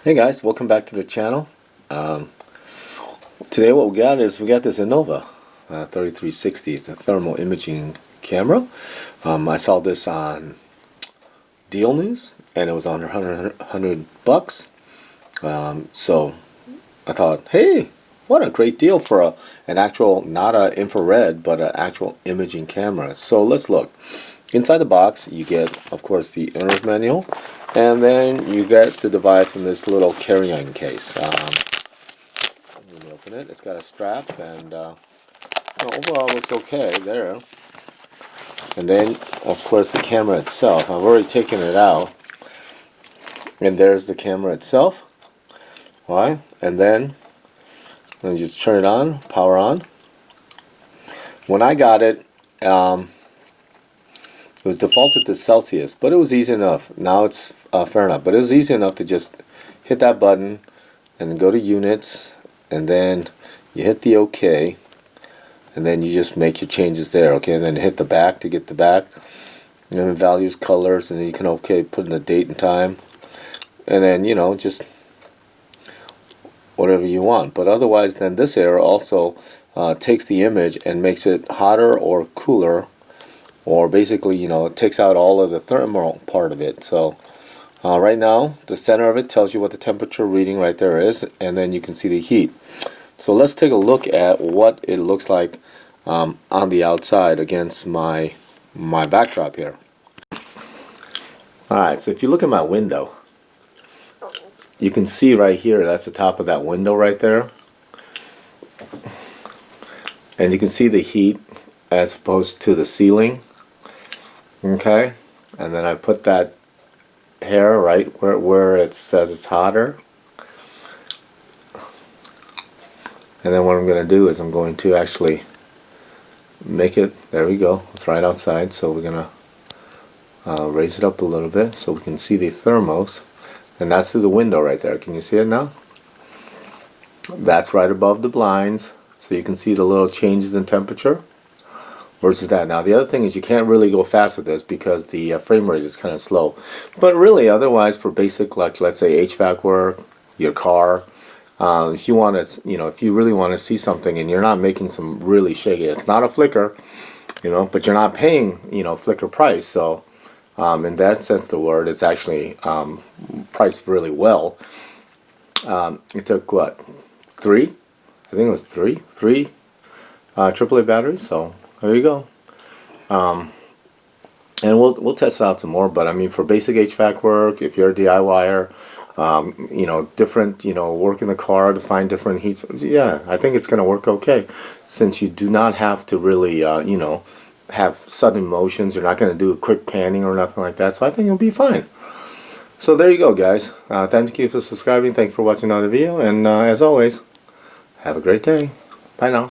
Hey guys, welcome back to the channel. Today what we got is this Innova 3360. It's a thermal imaging camera. I saw this on Dealnews and it was under 100 bucks. So I thought, hey, what a great deal for an actual, not an infrared, but an actual imaging camera. So let's look. Inside the box, you get, of course, the owner's manual, and then you get the device in this little carry-on case. When you open it, it's got a strap, and overall looks okay there. And then, of course, the camera itself. I've already taken it out, and there's the camera itself. All right, and then you just turn it on, power on. When I got it, it was defaulted to Celsius, but it was easy enough. Now it's Fahrenheit, but it was easy enough to just hit that button and go to units, and then you hit the OK, and then you just make your changes there. Okay, and then hit the back to get the back, and then values, colors, and then you can put in the date and time, and then just whatever you want. But otherwise, then this arrow also takes the image and makes it hotter or cooler, or basically, it takes out all of the thermal part of it. So right now, the center of it tells you what the temperature reading right there is, and then you can see the heat. So let's take a look at what it looks like on the outside against my backdrop here. Alright, so if you look at my window, you can see right here, that's the top of that window right there. And you can see the heat as opposed to the ceiling. Okay, and then I put that hair right where it says it's hotter. And then what I'm going to do is I'm going to actually make it, there we go, it's right outside, so we're going to raise it up a little bit so we can see the thermos. And that's through the window right there. Can you see it now? That's right above the blinds, so you can see the little changes in temperature versus that. Now the other thing is you can't really go fast with this because the frame rate is kind of slow. But really, otherwise, for basic, like let's say HVAC work, your car, if you want to, if you really want to see something and you're not making some really shaky, it's not a flicker, but you're not paying, flicker price. So in that sense of the word, it's actually priced really well. It took what, three? I think it was three AAA batteries. So there you go. And we'll test it out some more. But I mean, for basic HVAC work, if you're a DIYer, different, work in the car to find different heats. Yeah, I think it's going to work okay, since you do not have to really, have sudden motions. You're not going to do a quick panning or nothing like that. So I think it'll be fine. So there you go, guys. Thank you for subscribing. Thanks for watching another video. And as always, have a great day. Bye now.